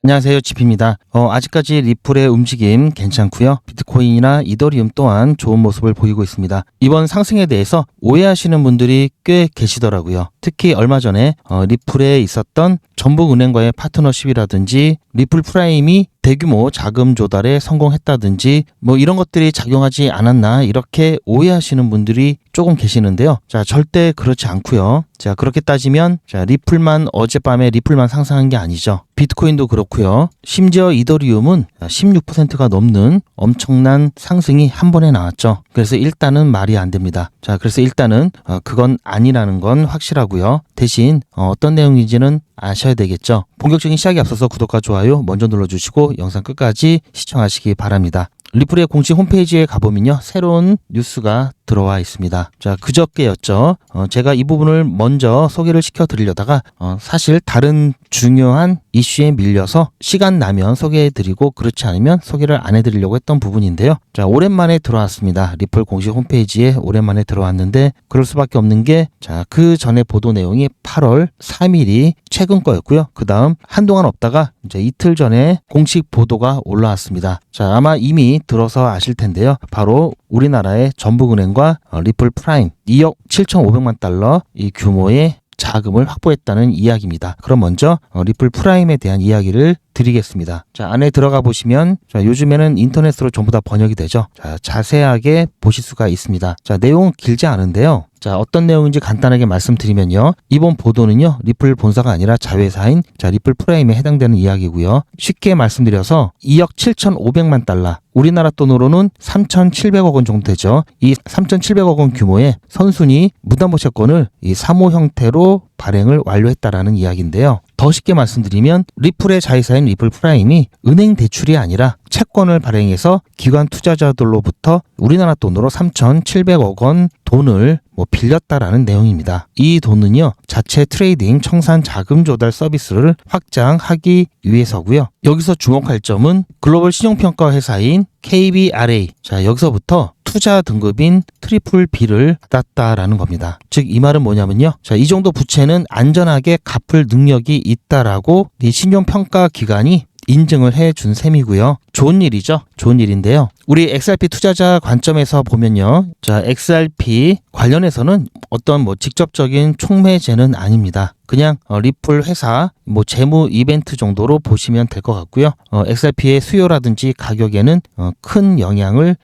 안녕하세요, 지피입니다. 아직까지 리플의 움직임 괜찮고요. 비트코인이나 이더리움 또한 좋은 모습을 보이고 있습니다. 이번 상승에 대해서 오해하시는 분들이 꽤 계시더라고요. 특히 얼마 전에 리플에 있었던 전북은행과의 파트너십이라든지 리플 프라임이 대규모 자금 조달에 성공했다든지 뭐 이런 것들이 작용하지 않았나 이렇게 오해하시는 분들이 조금 계시는데요. 자, 절대 그렇지 않고요. 자, 그렇게 따지면 리플만 어젯밤에 리플만 상승한 게 아니죠. 비트코인도 그렇고요. 심지어 이더리움은 16%가 넘는 엄청난 상승이 한 번에 나왔죠. 그래서 일단은 말이 안 됩니다. 자, 그래서 일단은 그건 아니라는 건 확실하고요. 대신 어떤 내용인지는 아셔야 되겠죠. 본격적인 시작에 앞서서 구독과 좋아요 먼저 눌러주시고 영상 끝까지 시청하시기 바랍니다. 리플의 공식 홈페이지에 가보면요, 새로운 뉴스가 들어와 있습니다. 자, 그저께였죠. 제가 이 부분을 먼저 소개를 시켜드리려다가 사실 다른 중요한 이슈에 밀려서 시간 나면 소개해드리고 그렇지 않으면 소개를 안 해드리려고 했던 부분인데요. 자, 오랜만에 들어왔습니다. 리플 공식 홈페이지에 오랜만에 들어왔는데 그럴 수밖에 없는 게, 자, 그 전에 보도 내용이 8월 3일이 최근 거였고요. 그 다음 한동안 없다가 이제 이틀 전에 공식 보도가 올라왔습니다. 자, 아마 이미 들어서 아실 텐데요. 바로 우리나라의 전북은행과 리플 프라임 2억 7,500만 달러 이 규모의 자금을 확보했다는 이야기입니다. 그럼 먼저 리플 프라임에 대한 이야기를 드리겠습니다. 자, 안에 들어가 보시면, 자, 요즘에는 인터넷으로 전부 다 번역이 되죠. 자, 자세하게 보실 수가 있습니다. 자, 내용은 길지 않은데요. 자, 어떤 내용인지 간단하게 말씀드리면요. 이번 보도는요, 리플 본사가 아니라 자회사인 리플 프라임에 해당되는 이야기고요. 쉽게 말씀드려서 2억 7,500만 달러, 우리나라 돈으로는 3,700억 원 정도 되죠. 이 3,700억 원 규모의 선순위 무담보채권을 이 사모 형태로 발행을 완료했다라는 이야기인데요. 더 쉽게 말씀드리면 리플의 자회사인 리플 프라임이 은행 대출이 아니라 채권을 발행해서 기관 투자자들로부터 우리나라 돈으로 3,700억 원 돈을 빌렸다라는 내용입니다. 이 돈은요, 자체 트레이딩 청산 자금 조달 서비스를 확장하기 위해서고요. 여기서 주목할 점은 글로벌 신용평가 회사인 KBRA, 자, 여기서부터 투자 등급인 트리플 B를 받았다라는 겁니다. 즉, 이 말은 뭐냐면요, 자, 이 정도 부채는 안전하게 갚을 능력이 있다라고 이 신용평가 기관이 인증을 해준 셈이고요. 좋은 일이죠. 좋은 일인데요. 우리 XRP 투자자 관점에서 보면요, 자, XRP 관련해서는 어떤 직접적인 촉매제는 아닙니다. 그냥 리플 회사 재무 이벤트 정도로 보시면 될 것 같고요. XRP의 수요라든지 가격에는 큰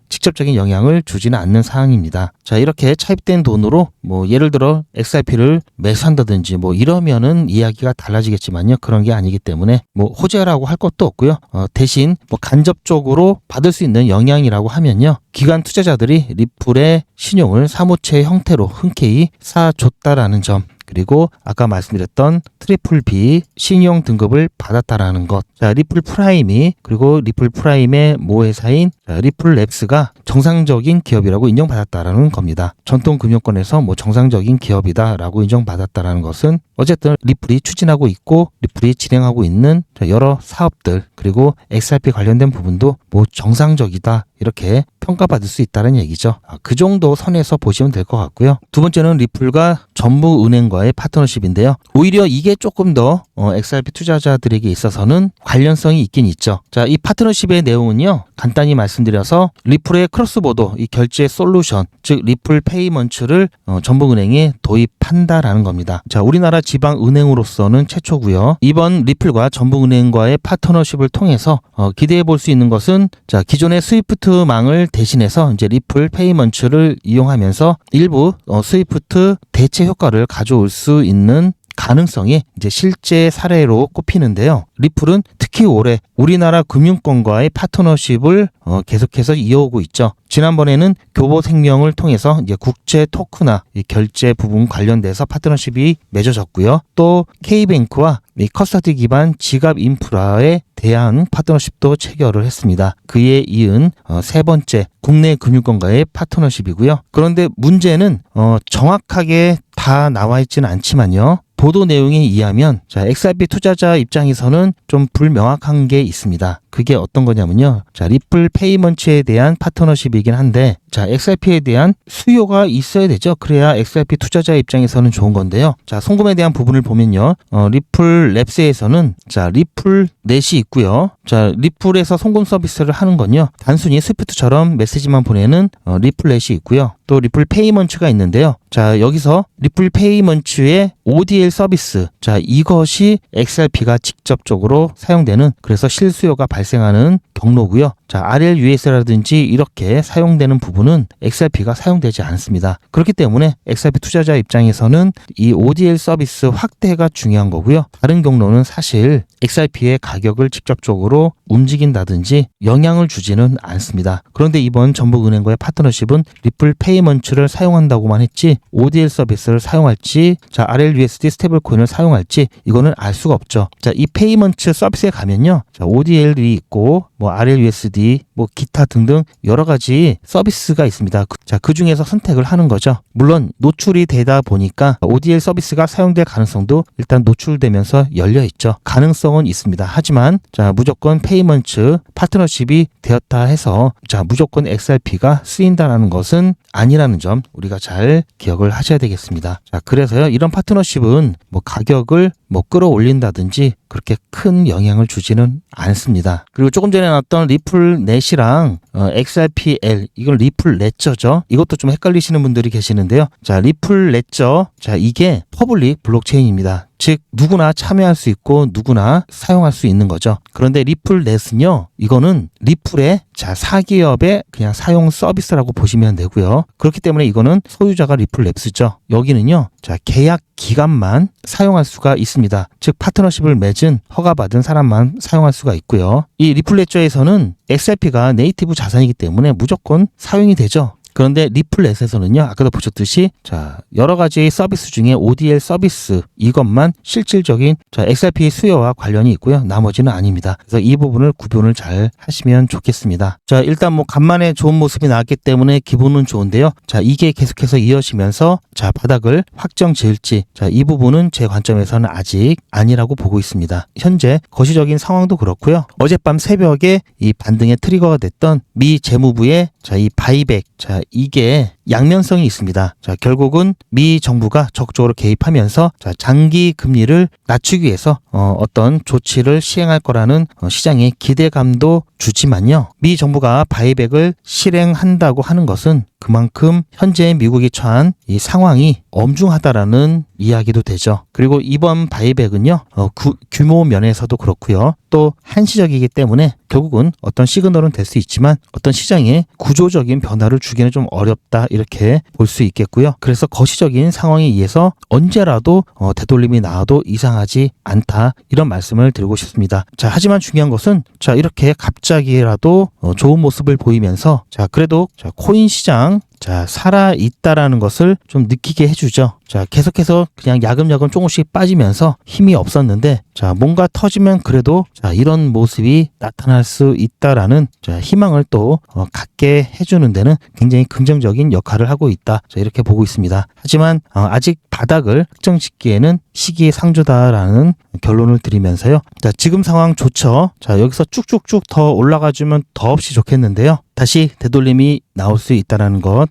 직접적인 영향을 주지는 않는 사항입니다. 자, 이렇게 차입된 돈으로 예를 들어 XRP를 매수한다든지 이러면은 이야기가 달라지겠지만요. 그런 게 아니기 때문에 호재라고 할 것도 없고요. 대신 간접적으로 받을 수 있는 영향이라고 하면요, 기관 투자자들이 리플의 신용을 사모채 형태로 흔쾌히 쌓아줬다라는 점, 그리고 아까 말씀드렸던 트리플 B 신용 등급을 받았다라는 것. 자, 리플 프라임이, 그리고 리플 프라임의 모회사인 리플 랩스가 정상적인 기업이라고 인정받았다라는 겁니다. 전통 금융권에서 정상적인 기업이다라고 인정받았다라는 것은 어쨌든 리플이 추진하고 있고 리플이 진행하고 있는 여러 사업들, 그리고 XRP 관련된 부분도 정상적이다, 이렇게 평가받을 수 있다는 얘기죠. 그 정도 선에서 보시면 될 것 같고요. 두 번째는 리플과 전북은행과의 파트너십인데요. 오히려 이게 조금 더 XRP 투자자들에게 있어서는 관련성이 있긴 있죠. 자, 이 파트너십의 내용은요, 간단히 말씀드려서 리플의 크로스보더 이 결제 솔루션, 즉 리플 페이먼츠를 전북은행에 도입한다라는 겁니다. 자, 우리나라 지방은행으로서는 최초고요. 이번 리플과 전북은행과의 파트너십을 통해서 기대해 볼 수 있는 것은, 자, 기존의 스위프트망을 대신해서 이제 리플 페이먼츠를 이용하면서 일부 스위프트 대체 효과를 가져올 수 있는 가능성이 이제 실제 사례로 꼽히는데요. 리플은 특히 올해 우리나라 금융권과의 파트너십을 계속해서 이어오고 있죠. 지난번에는 교보생명을 통해서 이제 국제 토크나 이 결제 부분 관련돼서 파트너십이 맺어졌고요. 또 K뱅크와 이 커스터디 기반 지갑 인프라에 대한 파트너십도 체결을 했습니다. 그에 이은 세 번째 국내 금융권과의 파트너십이고요. 그런데 문제는 정확하게 다 나와 있지는 않지만요, 보도 내용에 의하면 자, XRP 투자자 입장에서는 좀 불명확한 게 있습니다. 그게 어떤 거냐면요. 자, 리플 페이먼츠에 대한 파트너십이긴 한데 자, XRP에 대한 수요가 있어야 되죠. 그래야 XRP 투자자 입장에서는 좋은 건데요. 자, 송금에 대한 부분을 보면요. 리플 랩스에서는 자, 리플 넷이 있고요. 자, 리플에서 송금 서비스를 하는 건요. 단순히 스위프트처럼 메시지만 보내는 리플 넷이 있고요. 또 리플 페이먼츠가 있는데요. 자, 여기서 리플 페이먼츠의 ODL 서비스. 자, 이것이 XRP가 직접적으로 사용되는 그래서 실수요가 발생하는 경로고요. 자, RLUS라든지 이렇게 사용되는 부분은 XRP가 사용되지 않습니다. 그렇기 때문에 XRP 투자자 입장에서는 이 ODL 서비스 확대가 중요한 거고요. 다른 경로는 사실 XRP의 가격을 직접적으로 움직인다든지 영향을 주지는 않습니다. 그런데 이번 전북은행과의 파트너십은 리플 페이먼츠를 사용한다고만 했지 ODL 서비스를 사용할지 자, RLUSD 스테이블 코인을 사용할지 이거는 알 수가 없죠. 자, 이 페이먼츠 서비스에 가면요. 자, ODL이 있고 뭐 RLUSD 뭐 기타 등등 여러 가지 서비스가 있습니다. 자, 그 중에서 선택을 하는 거죠. 물론 노출이 되다 보니까 ODL 서비스가 사용될 가능성도 일단 노출되면서 열려 있죠. 가능성은 있습니다. 하지만 자, 무조건 페이먼츠 파트너십이 되었다 해서 자, 무조건 XRP가 쓰인다라는 것은 아니라는 점 우리가 잘 기억을 하셔야 되겠습니다. 자, 그래서요. 이런 파트너십은 뭐 가격을 뭐 끌어올린다든지 그렇게 큰 영향을 주지는 않습니다. 그리고 조금 전에 나왔던 리플 넷이랑 XRPL 이건 리플 레저죠. 이것도 좀 헷갈리시는 분들이 계시는데요. 자, 리플 레저 자, 이게 퍼블릭 블록체인입니다. 즉 누구나 참여할 수 있고 누구나 사용할 수 있는 거죠. 그런데 리플넷은요. 이거는 리플의 자, 사기업의 그냥 사용 서비스라고 보시면 되고요. 그렇기 때문에 이거는 소유자가 리플랩스죠. 여기는요. 자, 계약 기간만 사용할 수가 있습니다. 즉 파트너십을 맺은 허가받은 사람만 사용할 수가 있고요. 이 리플레저에서는 XRP가 네이티브 자산이기 때문에 무조건 사용이 되죠. 그런데 리플넷에서는요, 아까도 보셨듯이 자, 여러 가지 서비스 중에 ODL 서비스 이것만 실질적인 자, XRP 수요와 관련이 있고요. 나머지는 아닙니다. 그래서 이 부분을 구분을 잘 하시면 좋겠습니다. 자, 일단 뭐 간만에 좋은 모습이 나왔기 때문에 기분은 좋은데요. 자, 이게 계속해서 이어지면서 자, 바닥을 확정 지을지 자, 이 부분은 제 관점에서는 아직 아니라고 보고 있습니다. 현재 거시적인 상황도 그렇고요. 어젯밤 새벽에 이 반등의 트리거가 됐던 미 재무부의 자, 이 바이백 자, 이게 양면성이 있습니다. 자, 결국은 미 정부가 적극적으로 개입하면서 자, 장기 금리를 낮추기 위해서 어떤 조치를 시행할 거라는 시장의 기대감도 주지만요. 미 정부가 바이백을 실행한다고 하는 것은 그만큼 현재 미국이 처한 이 상황이 엄중하다라는 이야기도 되죠. 그리고 이번 바이백은요. 규모 면에서도 그렇고요. 또 한시적이기 때문에 결국은 어떤 시그널은 될 수 있지만 어떤 시장에 구조적인 변화를 주기는 좀 어렵다 이렇게 볼 수 있겠고요. 그래서 거시적인 상황에 의해서 언제라도 되돌림이 나와도 이상하지 않다 이런 말씀을 드리고 싶습니다. 자, 하지만 중요한 것은 자, 이렇게 갑자기라도 좋은 모습을 보이면서 자, 그래도 자, 코인 시장 자, 살아있다라는 것을 좀 느끼게 해주죠. 자, 계속해서 그냥 야금야금 조금씩 빠지면서 힘이 없었는데, 자, 뭔가 터지면 그래도, 자, 이런 모습이 나타날 수 있다라는, 자, 희망을 또, 갖게 해주는 데는 굉장히 긍정적인 역할을 하고 있다. 자, 이렇게 보고 있습니다. 하지만, 아직 바닥을 확정짓기에는 시기상조다라는 결론을 드리면서요. 자, 지금 상황 좋죠. 자, 여기서 쭉쭉쭉 더 올라가주면 더없이 좋겠는데요. 다시 되돌림이 나올 수 있다는 것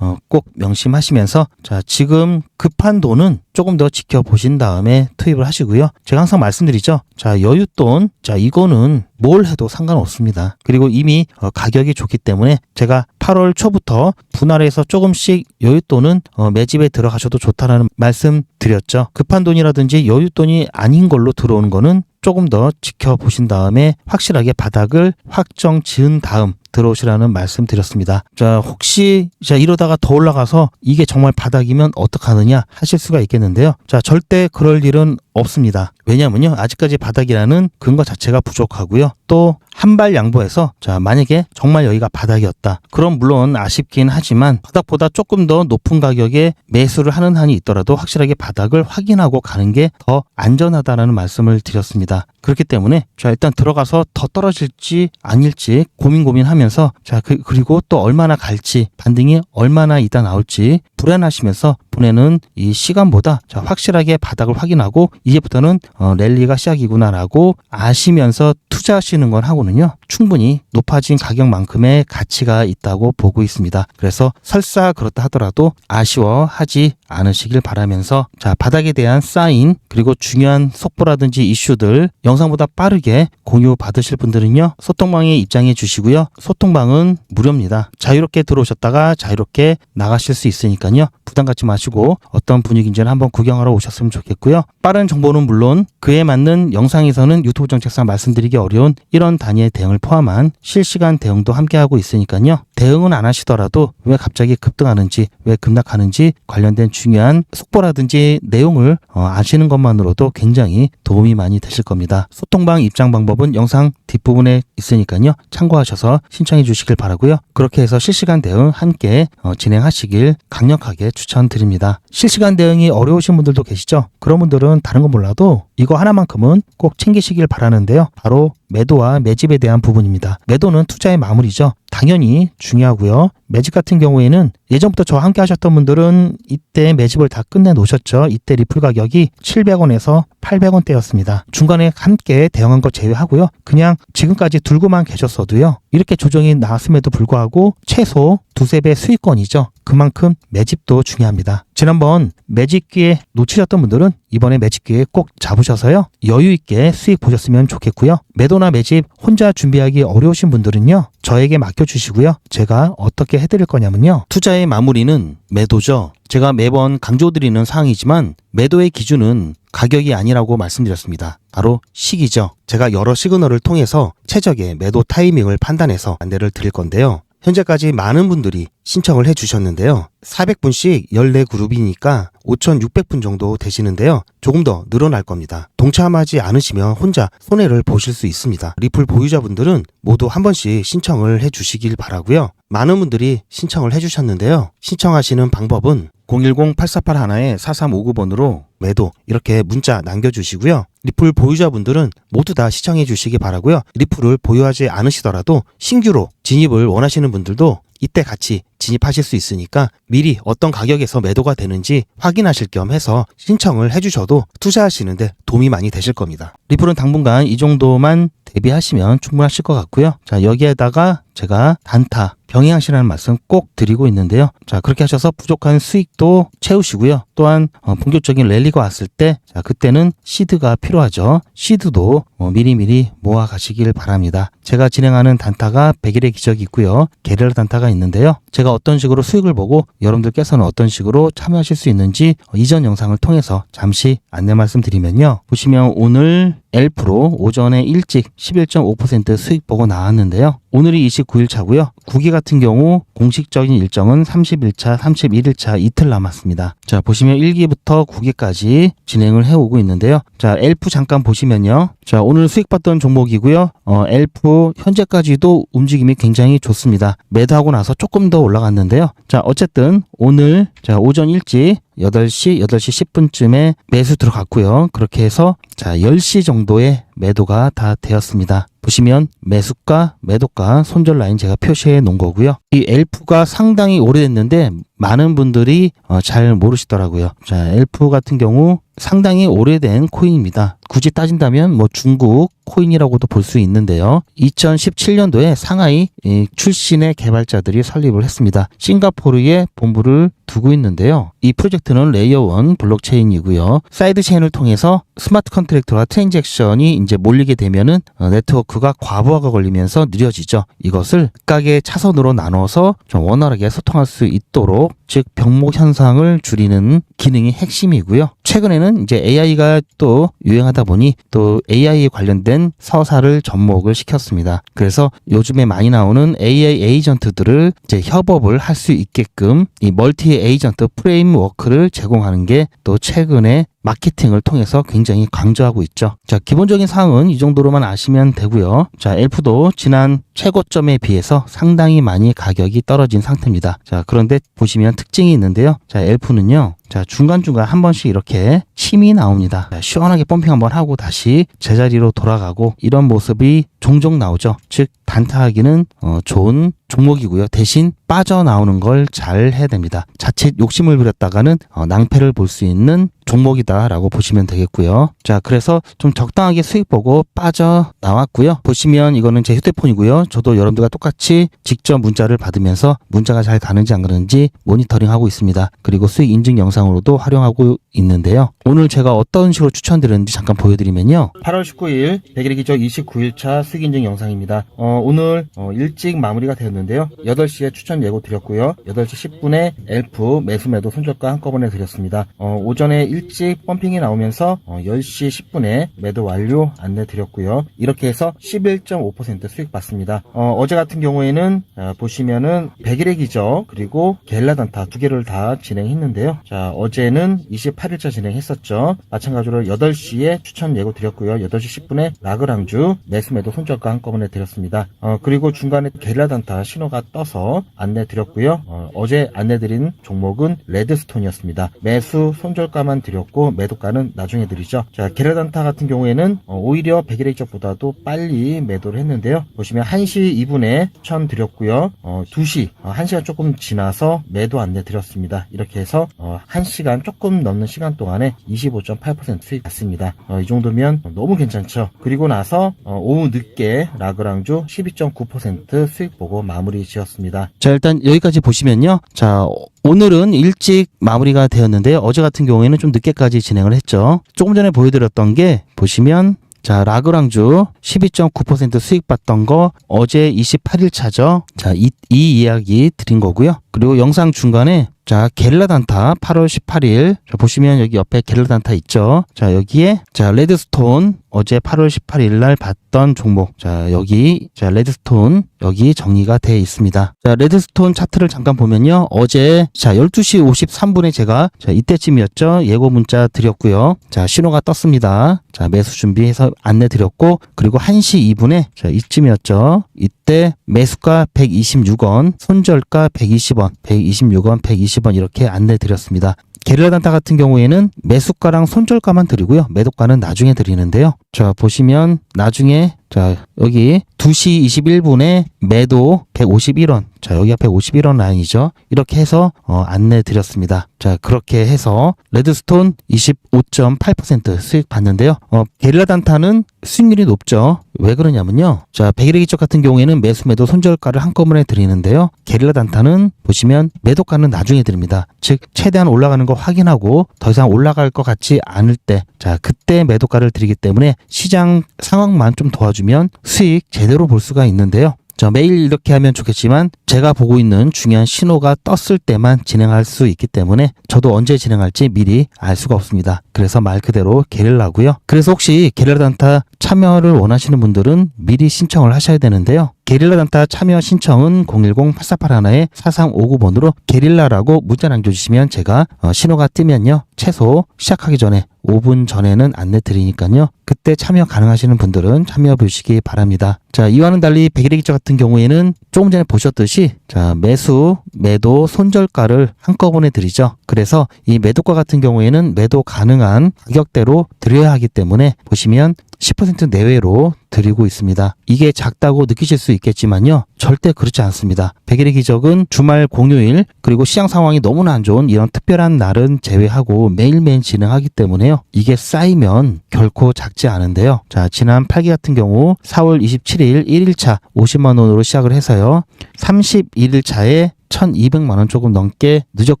꼭 명심하시면서 자, 지금 급한 돈은 조금 더 지켜보신 다음에 투입을 하시고요. 제가 항상 말씀드리죠. 자, 여윳돈 자, 이거는 뭘 해도 상관없습니다. 그리고 이미 가격이 좋기 때문에 제가 8월 초부터 분할해서 조금씩 여윳돈은 매집에 들어가셔도 좋다라는 말씀 드렸죠. 급한 돈이라든지 여윳돈이 아닌 걸로 들어오는 거는 조금 더 지켜보신 다음에 확실하게 바닥을 확정 지은 다음 들어오시라는 말씀 드렸습니다. 자, 혹시 자, 이러다가 더 올라가서 이게 정말 바닥이면 어떡하느냐 하실 수가 있겠는데요. 자, 절대 그럴 일은 없습니다. 왜냐면요. 아직까지 바닥이라는 근거 자체가 부족하고요. 또 한 발 양보해서 자, 만약에 정말 여기가 바닥이었다. 그럼 물론 아쉽긴 하지만 바닥보다 조금 더 높은 가격에 매수를 하는 한이 있더라도 확실하게 바닥을 확인하고 가는 게 더 안전하다라는 말씀을 드렸습니다. 그렇기 때문에 자, 일단 들어가서 더 떨어질지 아닐지 고민하면 하시면서 자 그리고 또 얼마나 갈지 반등이 얼마나 이따 나올지 불안하시면서 보내는 이 시간보다 자 확실하게 바닥을 확인하고 이제부터는 랠리가 시작이구나라고 아시면서 투자하시는 건 하고는요 충분히 높아진 가격만큼의 가치가 있다고 보고 있습니다. 그래서 설사 그렇다 하더라도 아쉬워하지 않으시길 바라면서 자 바닥에 대한 사인 그리고 중요한 속보라든지 이슈들 영상보다 빠르게 공유 받으실 분들은요 소통방에 입장해 주시고요. 소통방은 무료입니다. 자유롭게 들어오셨다가 자유롭게 나가실 수 있으니까요 부담 갖지 마시고 어떤 분위기인지는 한번 구경하러 오셨으면 좋겠고요. 빠른 정보는 물론 그에 맞는 영상에서는 유튜브 정책상 말씀드리기 어려운 이런 단위의 대응을 포함한 실시간 대응도 함께하고 있으니까요. 대응은 안 하시더라도 왜 갑자기 급등하는지 왜 급락하는지 관련된 중요한 속보라든지 내용을 아시는 것만으로도 굉장히 도움이 많이 되실 겁니다. 소통방 입장 방법은 영상 뒷부분에 있으니까요. 참고하셔서 신청해 주시길 바라고요. 그렇게 해서 실시간 대응 함께 진행하시길 강력하게 추천드립니다. 실시간 대응이 어려우신 분들도 계시죠? 그런 분들은 다른 건 몰라도 이거 하나만큼은 꼭 챙기시길 바라는데요. 바로 매도와 매집에 대한 부분입니다. 매도는 투자의 마무리죠. 당연히 중요하고요. 매집 같은 경우에는 예전부터 저와 함께 하셨던 분들은 이때 매집을 다 끝내 놓으셨죠. 이때 리플 가격이 700원에서 800원대였습니다. 중간에 함께 대응한 거 제외하고요. 그냥 지금까지 들고만 계셨어도요. 이렇게 조정이 나왔음에도 불구하고 최소 두세 배 수익권이죠. 그만큼 매집도 중요합니다. 지난번 매집 기회 놓치셨던 분들은 이번에 매집 기회 꼭 잡으셔서요. 여유 있게 수익 보셨으면 좋겠고요. 매도나 매집 혼자 준비하기 어려우신 분들은요. 저에게 맡겨주시고요. 제가 어떻게 해드릴 거냐면요. 투자의 마무리는 매도죠. 제가 매번 강조드리는 사항이지만 매도의 기준은 가격이 아니라고 말씀드렸습니다. 바로 시기죠. 제가 여러 시그널을 통해서 최적의 매도 타이밍을 판단해서 안내를 드릴 건데요. 현재까지 많은 분들이 신청을 해주셨는데요. 400분씩 14그룹이니까 5,600분 정도 되시는데요. 조금 더 늘어날 겁니다. 동참하지 않으시면 혼자 손해를 보실 수 있습니다. 리플 보유자분들은 모두 한 번씩 신청을 해주시길 바라고요. 많은 분들이 신청을 해주셨는데요. 신청하시는 방법은 010-8481-4359번으로 매도 이렇게 문자 남겨주시고요. 리플 보유자분들은 모두 다 시청해 주시기 바라고요. 리플을 보유하지 않으시더라도 신규로 진입을 원하시는 분들도 이때 같이 진입하실 수 있으니까 미리 어떤 가격에서 매도가 되는지 확인하실 겸 해서 신청을 해주셔도 투자하시는데 도움이 많이 되실 겁니다. 리플은 당분간 이 정도만 대비하시면 충분하실 것 같고요. 자, 여기에다가 제가 단타 병행하시라는 말씀 꼭 드리고 있는데요. 자, 그렇게 하셔서 부족한 수익도 채우시고요. 또한 본격적인 랠리가 왔을 때 자, 그때는 시드가 필요하죠. 시드도 미리미리 모아 가시길 바랍니다. 제가 진행하는 단타가 100일의 기적이 있고요. 게릴라 단타가 있는데요. 제가 어떤 식으로 수익을 보고 여러분들께서는 어떤 식으로 참여하실 수 있는지 이전 영상을 통해서 잠시 안내 말씀드리면요. 보시면 오늘 L프로 오전에 일찍 11.5% 수익 보고 나왔는데요. 오늘이 29일 차고요. 9기 같은 경우 공식적인 일정은 30일차, 31일차 이틀 남았습니다. 자, 보시면 1기부터 9기까지 진행을 해오고 있는데요. 자, L프 잠깐 보시면요. 자, 오늘 수익 봤던 종목이고요. L프 현재까지도 움직임이 굉장히 좋습니다. 매도하고 나서 조금 더 올라갔는데요. 자, 어쨌든 오늘 자, 오전 일찍 8시 10분쯤에 매수 들어갔고요. 그렇게 해서 자, 10시 정도에 매도가 다 되었습니다. 보시면 매수가, 매도가, 손절 라인 제가 표시해 놓은 거고요. 이 L프가 상당히 오래됐는데 많은 분들이 잘 모르시더라고요. 자, L프 같은 경우 상당히 오래된 코인입니다. 굳이 따진다면 뭐 중국 코인이라고도 볼 수 있는데요. 2017년도에 상하이 출신의 개발자들이 설립을 했습니다. 싱가포르에 본부를 두고 있는데요. 이 프로젝트는 레이어 1 블록체인이고요. 사이드 체인을 통해서 스마트 컨트랙트와 트랜잭션이 이제 몰리게 되면은 네트워크가 과부하가 걸리면서 느려지죠. 이것을 각각의 차선으로 나눠서 좀 원활하게 소통할 수 있도록 즉 병목 현상을 줄이는 기능이 핵심이고요. 최근에는 이제 AI가 또 유행하다 보니 또 AI에 관련된 서사를 접목을 시켰습니다. 그래서 요즘에 많이 나오는 AI 에이전트들을 이제 협업을 할 수 있게끔 이 멀티 에이전트 프레임워크를 제공하는 게 또 최근에 마케팅을 통해서 굉장히 강조하고 있죠. 자, 기본적인 사항은 이 정도로만 아시면 되고요. 자, L프도 지난 최고점에 비해서 상당히 많이 가격이 떨어진 상태입니다. 자, 그런데 보시면 특징이 있는데요. 자, L프는요. 자, 중간중간 한 번씩 이렇게 침이 나옵니다. 자, 시원하게 펌핑 한번 하고 다시 제자리로 돌아가고 이런 모습이 종종 나오죠. 즉 단타하기는 좋은 종목이고요. 대신 빠져나오는 걸 잘 해야 됩니다. 자칫 욕심을 부렸다가는 낭패를 볼 수 있는 종목이다라고 보시면 되겠고요. 자, 그래서 좀 적당하게 수익 보고 빠져나왔고요. 보시면 이거는 제 휴대폰이고요. 저도 여러분들과 똑같이 직접 문자를 받으면서 문자가 잘 가는지 안 가는지 모니터링하고 있습니다. 그리고 수익 인증 영상으로도 활용하고 있는데요. 오늘 제가 어떤 식으로 추천드렸는지 잠깐 보여드리면요. 8월 19일 100일 기적 29일차 수익 인증 영상입니다. 오늘 일찍 마무리가 되었는데요. 8시에 추천 예고 드렸고요. 8시 10분에 엘프 매수 매도 손절가 한꺼번에 드렸습니다. 오전에 일찍 펌핑이 나오면서 10시 10분에 매도 완료 안내 드렸고요. 이렇게 해서 11.5% 수익 봤습니다. 어제 같은 경우에는 보시면은 100일의 기적 그리고 게릴라 단타 두 개를 다 진행했는데요. 자, 어제는 28일차 진행했었죠. 마찬가지로 8시에 추천 예고 드렸고요. 8시 10분에 라그랑주 매수 매도 손절가 한꺼번에 드렸습니다. 그리고 중간에 게릴라 단타 신호가 떠서 안내 드렸고요. 어제 안내 드린 종목은 레드스톤이었습니다. 매수 손절가만 드렸고 매도가는 나중에 드리죠. 자, 게릴라 단타 같은 경우에는 오히려 100일의 기적보다도 빨리 매도를 했는데요. 보시면 1시 2분에 추천 드렸고요. 2시 1시간 조금 지나서 매도 안내 드렸습니다. 이렇게 해서 1시간 조금 넘는 시간 동안에 25.8% 수익 났습니다. 이 정도면 너무 괜찮죠. 그리고 나서 오후 늦게 라그랑주 12.9% 수익 보고 마무리 지었습니다. 자, 일단 여기까지 보시면요. 자, 오늘은 일찍 마무리가 되었는데요. 어제 같은 경우에는 좀 늦게까지 진행을 했죠. 조금 전에 보여드렸던 게 보시면 자, 라그랑주 12.9% 수익 봤던 거 어제 28일차죠. 자, 이 이야기 드린 거고요. 그리고 영상 중간에 자, 게릴라 단타 8월 18일. 자, 보시면 여기 옆에 게릴라 단타 있죠. 자, 여기에 자, 레드스톤 어제 8월 18일 날 봤던 종목. 자, 여기 자, 레드스톤 여기 정리가 되어 있습니다. 자, 레드스톤 차트를 잠깐 보면요. 어제 자, 12시 53분에 제가 자, 이때쯤이었죠. 예고 문자 드렸고요. 자, 신호가 떴습니다. 자, 매수 준비해서 안내 드렸고 그리고 1시 2분에 자, 이쯤이었죠. 이때 매수가 126원, 손절가 120원, 126원, 120원 이렇게 안내 드렸습니다. 게릴라 단타 같은 경우에는 매수가랑 손절가만 드리고요. 매도가는 나중에 드리는데요. 자, 보시면 나중에 자, 여기 2시 21분에 매도 151원. 자, 여기가 151원 라인이죠. 이렇게 해서 안내 드렸습니다. 자, 그렇게 해서 레드스톤 25.8% 수익 봤는데요. 게릴라 단타는 수익률이 높죠. 왜 그러냐면요. 자, 100일의 기적 같은 경우에는 매수 매도 손절가를 한꺼번에 드리는데요. 게릴라 단타는 보시면 매도가는 나중에 드립니다. 즉 최대한 올라가는 거 확인하고 더 이상 올라갈 것 같지 않을 때 자, 그때 매도가를 드리기 때문에 시장 상황만 좀 도와주면 수익 제대로 볼 수가 있는데요. 자, 매일 이렇게 하면 좋겠지만 제가 보고 있는 중요한 신호가 떴을 때만 진행할 수 있기 때문에 저도 언제 진행할지 미리 알 수가 없습니다. 그래서 말 그대로 게릴라고요. 그래서 혹시 게릴라 단타 참여를 원하시는 분들은 미리 신청을 하셔야 되는데요. 게릴라 단타 참여 신청은 010-8481-4359번으로 게릴라라고 문자 남겨주시면 제가 신호가 뜨면요. 최소 시작하기 전에 5분 전에는 안내 드리니까요. 그때 참여 가능하시는 분들은 참여 보시기 바랍니다. 자, 이와는 달리 100일의 기적 같은 경우에는 조금 전에 보셨듯이 자, 매수, 매도, 손절가를 한꺼번에 드리죠. 그래서 이 매도가 같은 경우에는 매도 가능한 가격대로 드려야 하기 때문에 보시면 10% 내외로 드리고 있습니다. 이게 작다고 느끼실 수 있겠지만요. 절대 그렇지 않습니다. 100일의 기적은 주말 공휴일 그리고 시장 상황이 너무나 안 좋은 이런 특별한 날은 제외하고 매일매일 진행하기 때문에요. 이게 쌓이면 결코 작지 않은데요. 자, 지난 8기 같은 경우 4월 27일 1일차 50만 원으로 시작을 해서요. 31일차에 1,200만 원 조금 넘게 누적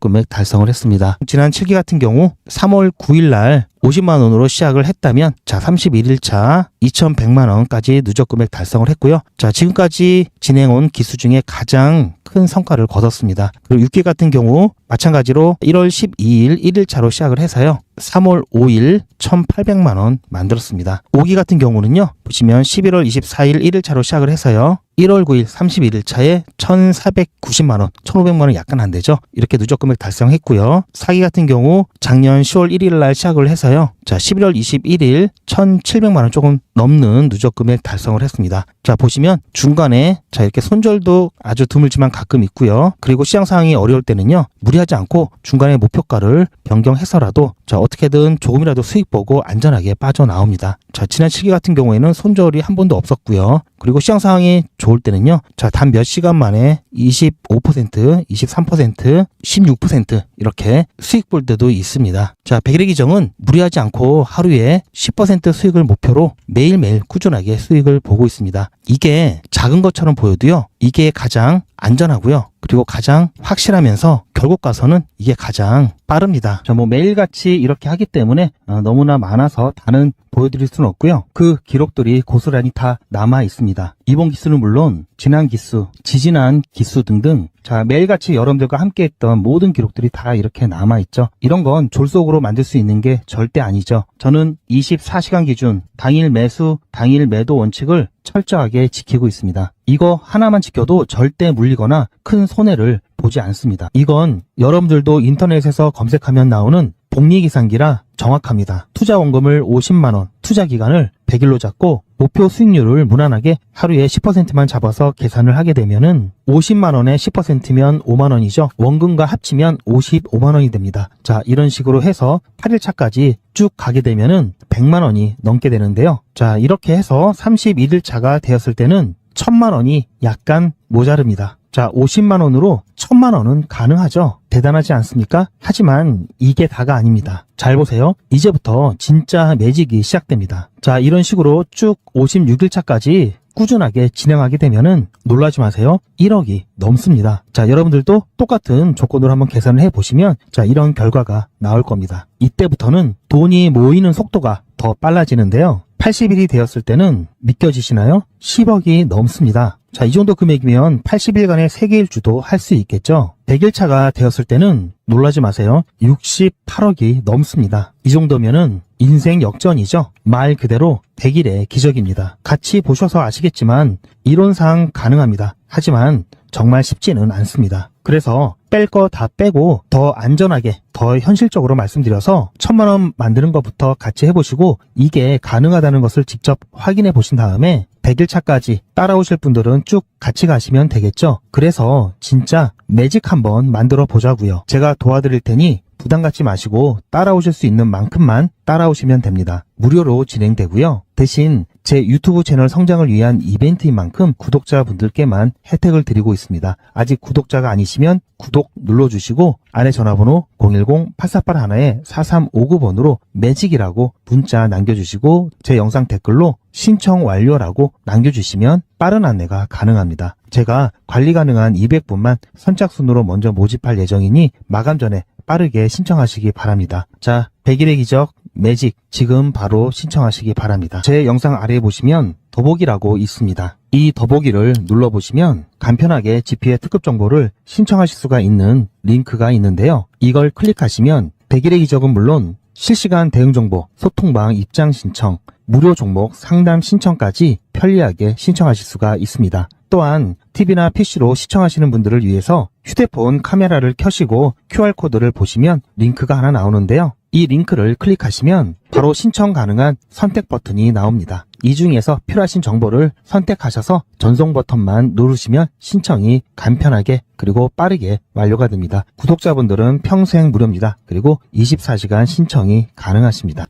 금액 달성을 했습니다. 지난 7기 같은 경우 3월 9일 날 50만 원으로 시작을 했다면 자, 31일차 2,100만 원까지 누적 금액 달성을 했고요. 자, 지금까지 진행온 기수 중에 가장 큰 성과를 거뒀습니다. 그리고 6기 같은 경우 마찬가지로 1월 12일 1일차로 시작을 해서요. 3월 5일 1,800만 원 만들었습니다. 5기 같은 경우는요. 보시면 11월 24일 1일차로 시작을 해서요. 1월 9일 31일차에 1,490만 원, 1,500만 원 약간 안 되죠. 이렇게 누적 금액 달성했고요. 4기 같은 경우 작년 10월 1일 날 시작을 해서요. 자, 11월 21일 1,700만 원 조금 넘는 누적 금액 달성을 했습니다. 자, 보시면 중간에 자, 이렇게 손절도 아주 드물지만 가끔 있고요. 그리고 시장 상황이 어려울 때는요, 무리하지 않고 중간에 목표가를 변경해서라도 자, 어떻게든 조금이라도 수익 보고 안전하게 빠져나옵니다. 자, 지난 7기 같은 경우에는 손절이 한 번도 없었고요. 그리고 시장 상황이 좋을 때는요, 자, 단 몇 시간 만에 25%, 23%, 16% 이렇게 수익 볼 때도 있습니다. 자, 백일의 기정은 무리하지 않고 하루에 10% 수익을 목표로 매일매일 꾸준하게 수익을 보고 있습니다. 이게 작은 것처럼 보여도요, 이게 가장 안전하고요. 그리고 가장 확실하면서 결국 가서는 이게 가장 빠릅니다. 자, 매일같이 이렇게 하기 때문에 너무나 많아서 다는 보여드릴 수는 없고요. 그 기록들이 고스란히 다 남아 있습니다. 이번 기수는 물론 지난 기수, 지지난 기수 등등 자, 매일같이 여러분들과 함께 했던 모든 기록들이 다 이렇게 남아 있죠. 이런 건 졸속으로 만들 수 있는 게 절대 아니죠. 저는 24시간 기준 당일 매수, 당일 매도 원칙을 철저하게 지키고 있습니다. 이거 하나만 지켜도 절대 물리거나 큰 손해를 보지 않습니다. 이건 여러분들도 인터넷에서 검색하면 나오는 복리계산기라 정확합니다. 투자 원금을 50만원, 투자 기간을 100일로 잡고 목표 수익률을 무난하게 하루에 10%만 잡아서 계산을 하게 되면은 50만원에 10%면 5만원이죠. 원금과 합치면 55만원이 됩니다. 자, 이런 식으로 해서 8일차까지 쭉 가게 되면은 100만원이 넘게 되는데요. 자, 이렇게 해서 31일차가 되었을 때는 1000만원이 약간 모자릅니다. 자, 50만원으로 1000만원은 가능하죠. 대단하지 않습니까? 하지만 이게 다가 아닙니다. 잘 보세요. 이제부터 진짜 매직이 시작됩니다. 자, 이런 식으로 쭉 56일차까지 꾸준하게 진행하게 되면은 놀라지 마세요. 1억이 넘습니다. 자, 여러분들도 똑같은 조건으로 한번 계산을 해보시면 자, 이런 결과가 나올 겁니다. 이때부터는 돈이 모이는 속도가 더 빨라지는데요. 80일이 되었을 때는 믿겨지시나요? 10억이 넘습니다. 자, 이 정도 금액이면 80일간의 세계일주도 할 수 있겠죠. 100일차가 되었을 때는 놀라지 마세요. 68억이 넘습니다. 이 정도면은 인생 역전이죠. 말 그대로 100일의 기적입니다. 같이 보셔서 아시겠지만 이론상 가능합니다. 하지만 정말 쉽지는 않습니다. 그래서 뺄 거 다 빼고 더 안전하게 더 현실적으로 말씀드려서 1000만원 만드는 것부터 같이 해보시고 이게 가능하다는 것을 직접 확인해 보신 다음에 100일차까지 따라오실 분들은 쭉 같이 가시면 되겠죠. 그래서 진짜 매직 한번 만들어 보자고요. 제가 도와드릴 테니 부담 갖지 마시고 따라오실 수 있는 만큼만 따라오시면 됩니다. 무료로 진행되고요. 대신 제 유튜브 채널 성장을 위한 이벤트인 만큼 구독자분들께만 혜택을 드리고 있습니다. 아직 구독자가 아니시면 구독 눌러주시고 아래 전화번호 010-8481-4359번으로 매직이라고 문자 남겨주시고 제 영상 댓글로 신청 완료라고 남겨주시면 빠른 안내가 가능합니다. 제가 관리 가능한 200분만 선착순으로 먼저 모집할 예정이니 마감 전에 빠르게 신청하시기 바랍니다. 자, 100일의 기적 매직 지금 바로 신청하시기 바랍니다. 제 영상 아래에 보시면 더보기라고 있습니다. 이 더보기를 눌러보시면 간편하게 GP의 특급 정보를 신청하실 수가 있는 링크가 있는데요. 이걸 클릭하시면 100일의 기적은 물론 실시간 대응 정보, 소통방 입장 신청, 무료 종목 상담 신청까지 편리하게 신청하실 수가 있습니다. 또한 TV나 PC로 시청하시는 분들을 위해서 휴대폰 카메라를 켜시고 QR코드를 보시면 링크가 하나 나오는데요. 이 링크를 클릭하시면 바로 신청 가능한 선택 버튼이 나옵니다. 이 중에서 필요하신 정보를 선택하셔서 전송 버튼만 누르시면 신청이 간편하게 그리고 빠르게 완료가 됩니다. 구독자분들은 평생 무료입니다. 그리고 24시간 신청이 가능하십니다.